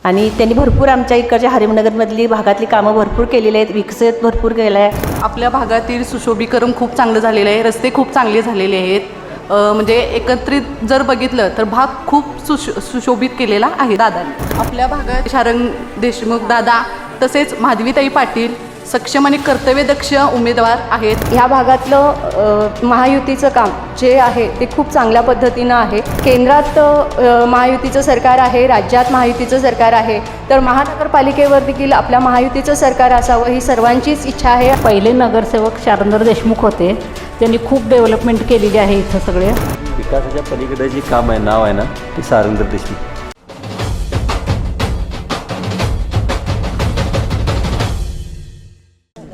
आणि त्यांनी भरपूर आमच्या इकडच्या हरिमनगरमधली भागातली कामं भरपूर केलेली आहेत, विकसित भरपूर केलं आहे. आपल्या भागातील सुशोभीकरण खूप चांगलं झालेलं आहे, रस्ते खूप चांगले झालेले आहेत. म्हणजे एकत्रित जर बघितलं तर भाग खूप सुशोभित केलेला आहे दादांनी. आपल्या भागात शारंग देशमुख दादा तसेच माधवीताई पाटील सक्षम आणि कर्तव्यदक्ष उमेदवार आहेत. ह्या भागातलं महायुतीचं काम जे आहे ते खूप चांगल्या पद्धतीनं आहे. केंद्रात महायुतीचं सरकार आहे, राज्यात महायुतीचं सरकार आहे, तर महानगरपालिकेवर देखील आपल्या महायुतीचं सरकार असावं ही सर्वांचीच इच्छा आहे. पहिले नगरसेवक शारंग देशमुख होते, त्यांनी खूप डेव्हलपमेंट केलेली आहे. इथं सगळे विकासाच्या पलीकडे जे काम आहे, नाव आहे ना, ते शारंग देशमुख.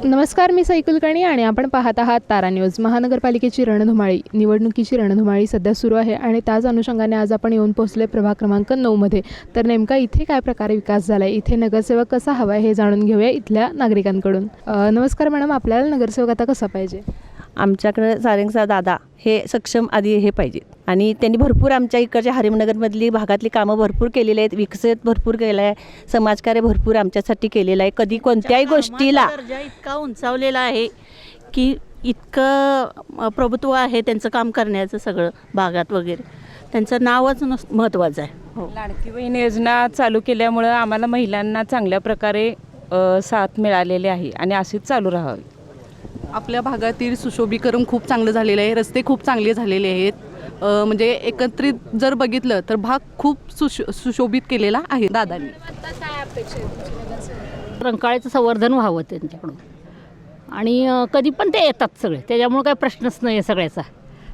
नमस्कार, मी सई कुलकर्णी आणि आपण पाहत आहात तारा न्यूज. महानगरपालिकेची रणधुमाळी, निवडणुकीची रणधुमाळी सध्या सुरू आहे आणि त्याच अनुषंगाने आज आपण येऊन पोहोचले प्रभाग क्रमांक 9मध्ये. तर नेमका इथे काय प्रकारे विकास झाला आहे, इथे नगरसेवक कसा हवा आहे हे जाणून घेऊया इथल्या नागरिकांकडून. नमस्कार मॅडम, आपल्याला नगरसेवक आता कसा पाहिजे? आमच्याकडे सारंगचा दादा हे सक्षम आधी हे पाहिजेत आणि त्यांनी भरपूर आमच्या इकडच्या हरिमनगरमधली भागातली कामं भरपूर केलेली आहेत, विकसित भरपूर केलं आहे, समाजकार्य भरपूर आमच्यासाठी केलेलं आहे. कधी कोणत्याही गोष्टीला दर्जा इतका उंचावलेला आहे की इतकं प्रभुत्व आहे त्यांचं काम करण्याचं, सगळं भागात वगैरे त्यांचं नावच महत्त्वाचं आहे. हो, लाडकी बहीण योजना चालू केल्यामुळं आम्हाला महिलांना चांगल्या प्रकारे साथ मिळालेली आहे आणि अशीच चालू राहावी. आपल्या भागातील सुशोभीकरण खूप चांगलं झालेलं आहे, रस्ते खूप चांगले झालेले आहेत. म्हणजे एकत्रित जर बघितलं तर भाग खूप सुशोभित केलेला आहे दादांनी. रंकाळ्याचं संवर्धन व्हावं त्यांच्याकडून आणि कधी पण ते येतात सगळे, त्याच्यामुळे काही प्रश्नच नाही आहे सगळ्याचा.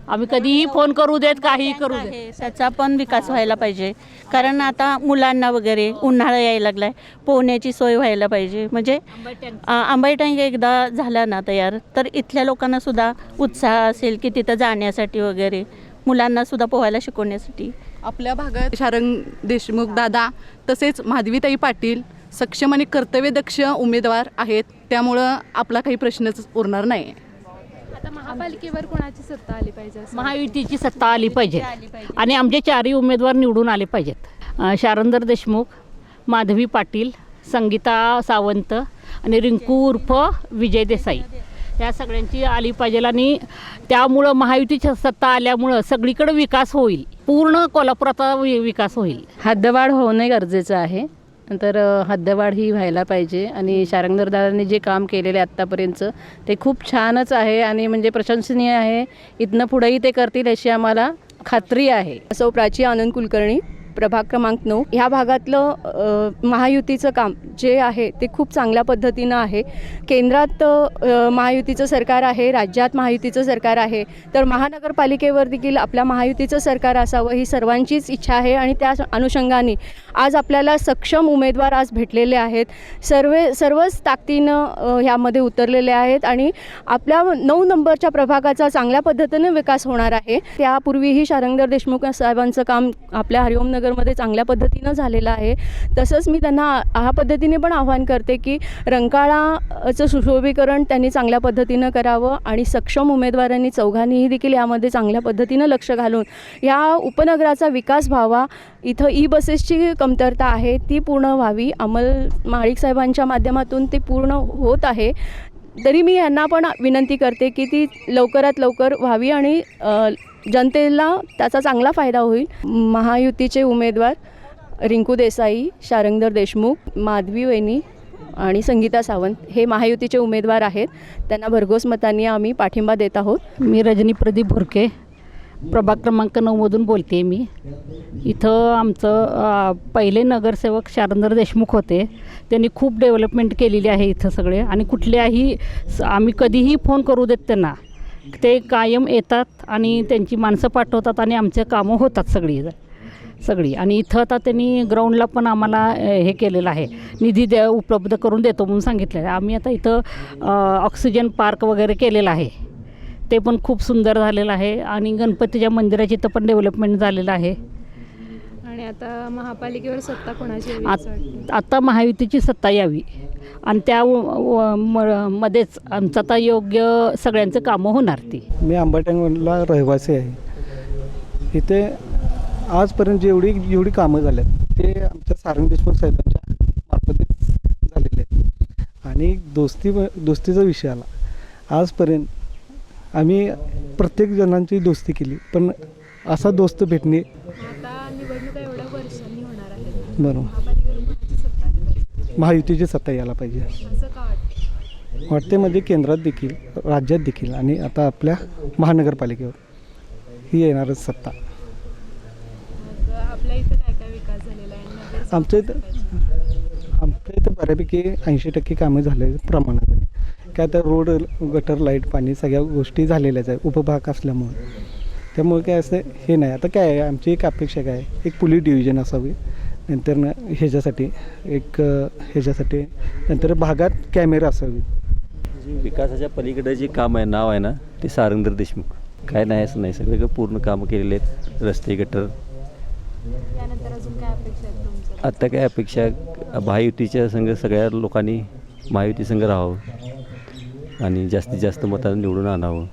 आम्ही कधीही फोन करू देत, काहीही करू देत. त्याचा पण विकास व्हायला पाहिजे, कारण आता मुलांना वगैरे उन्हाळा यायला लागला आहे, पोहण्याची सोय व्हायला पाहिजे. म्हणजे आंबाई टँक एकदा झाला ना तयार, तर इथल्या लोकांना सुद्धा उत्साह असेल की तिथं जाण्यासाठी वगैरे, मुलांना सुद्धा पोहायला शिकवण्यासाठी. आपल्या भागात शारंग देशमुख दादा तसेच माधवीताई पाटील सक्षम आणि कर्तव्यदक्ष उमेदवार आहेत, त्यामुळं आपला काही प्रश्नच उरणार नाही. आता महापालिकेवर कोणाची सत्ता आली पाहिजे? महायुतीची सत्ता आली पाहिजे आणि आमचे चारही उमेदवार निवडून आले पाहिजेत. शारंग देशमुख, माधवी पाटील, संगीता सावंत आणि रिंकू उर्फ विजय देसाई या सगळ्यांची आली पाहिजे. आणि त्यामुळं महायुतीची सत्ता आल्यामुळं सगळीकडे विकास होईल, पूर्ण कोल्हापुराचा विकास होईल. हद्दवाढ होणे गरजेचं आहे, तर हद्दवाढ ही व्हायला पाहिजे. आणि शारंगदादांनी जे काम केलेले आत्तापर्यंतचं ते खूप छानच आहे आणि म्हणजे प्रशंसनीय आहे. इथनं पुढेही ते करतील अशी आम्हाला खात्री आहे. सौ प्राची आनंद कुलकर्णी, प्रभाग क्रमांक 9. ह्या भागातलं महायुतीचं काम जे आहे ते खूप चांगल्या पद्धतीनं आहे. केंद्रात महायुतीचं सरकार आहे, राज्यात महायुतीचं सरकार आहे, तर महानगरपालिकेवर देखील आपल्या महायुतीचं सरकार असावं ही सर्वांचीच इच्छा आहे. आणि त्या अनुषंगाने आज आपल्याला सक्षम उमेदवार आज भेटलेले आहेत. सर्वच ताकदीनं ह्यामध्ये उतरलेले आहेत आणि आपल्या 9 नंबरच्या प्रभागाचा चांगल्या पद्धतीने विकास होणार आहे. त्यापूर्वीही शारंग देशमुख साहेबांचं काम आपल्या हरिओम मध्ये चांगल्या पद्धतीनं झालेलं आहे. तसंच मी त्यांना ह्या पद्धतीने पण आवाहन करते की रंकाळाचं सुशोभीकरण त्यांनी चांगल्या पद्धतीनं करावं आणि सक्षम उमेदवारांनी चौघांनीही देखील यामध्ये चांगल्या पद्धतीनं लक्ष घालून या उपनगराचा विकास व्हावा. इथं बसेसची कमतरता आहे, ती पूर्ण व्हावी. अमल माळिक साहेबांच्या माध्यमातून ती पूर्ण होत आहे, तरी मी यांना पण विनंती करते की ती लवकरात लवकर व्हावी आणि जनतेला त्याचा चांगला फायदा होईल. महायुतीचे उमेदवार रिंकू देसाई, शारंग देशमुख, माधवी वहिनी आणि संगीता सावंत हे महायुतीचे उमेदवार आहेत. त्यांना भरघोस मतांनी आम्ही पाठिंबा देत आहोत. मी रजनी प्रदीप भुरके, प्रभाग क्रमांक 9मधून बोलते. मी इथं आमचं पहिले नगरसेवक शारंग देशमुख होते, त्यांनी खूप डेव्हलपमेंट केलेली आहे इथं सगळे. आणि कुठल्याही आम्ही कधीही फोन करू देत त्यांना, ते कायम येतात आणि त्यांची माणसं पाठवतात आणि आमचे कामं होतात सगळी. आणि इथं आता त्यांनी ग्राउंडला पण आम्हाला हे केलेलं आहे, निधी उपलब्ध करून देतो म्हणून सांगितलेलं आहे. आम्ही आता इथं ऑक्सिजन पार्क वगैरे केलेलं आहे, ते पण खूप सुंदर झालेलं आहे. आणि गणपतीच्या मंदिराची इथं पण डेव्हलपमेंट झालेलं आहे. आणि आता महापालिकेवर सत्ता कोणाची यावी? आता महायुतीची सत्ता यावी आणि त्या मध्येच आमचं आता योग्य सगळ्यांचं कामं होणार. ती मी आंबाटंगला रहिवासी आहे. इथे आजपर्यंत जेवढी कामं झाल्यात ते आमच्या शारंग देशमुख साहेबांच्या आणि दोस्तीचा विषय आला. आजपर्यंत आम्ही प्रत्येक जणांची दोस्ती केली, पण असा दोस्त भेटणे आता निवडणुका एवढ्या वर्षांनी होणार आहेत. बरोबर महापालिकेवर कोणाची सत्ता आली पाहिजे? महायुतीची सत्ता यायला पाहिजे असं का वाटतं? वाटते. म्हणजे केंद्रात देखील, राज्यात देखील आणि आता आपल्या महानगरपालिकेवर ही येणारच सत्ता. मग आपल्या इथं काय काय विकास झालेला आहे? नगरसेवक आमच्या इथं आमच्या इथं बऱ्यापैकी 80% कामं झाले प्रमाणात आहे. काय आता रोड, गटर, लाईट, पाणी सगळ्या गोष्टी झालेल्याच आहे उपभाग असल्यामुळे. त्यामुळे काय असं हे नाही. आता काय आहे, आमची एक अपेक्षा काय आहे, एक पोलीस डिव्हिजन असावी, नंतर ह्याच्यासाठी नंतर भागात कॅमेरा असावी. जे विकासाच्या पलीकडे जे काम आहे, नाव आहे ना, ते सारंगधर देशमुख. काय नाही असं नाही, सगळे पूर्ण कामं केलेले आहेत. रस्ते, गटर. यानंतर अजून काय अपेक्षा आहेत तुमचं? आत्ता काय अपेक्षा, महायुतीच्या संघ सगळ्या लोकांनी महायुती संघ राहावं आणि जास्तीत जास्त मतांनी निवडून आणावं.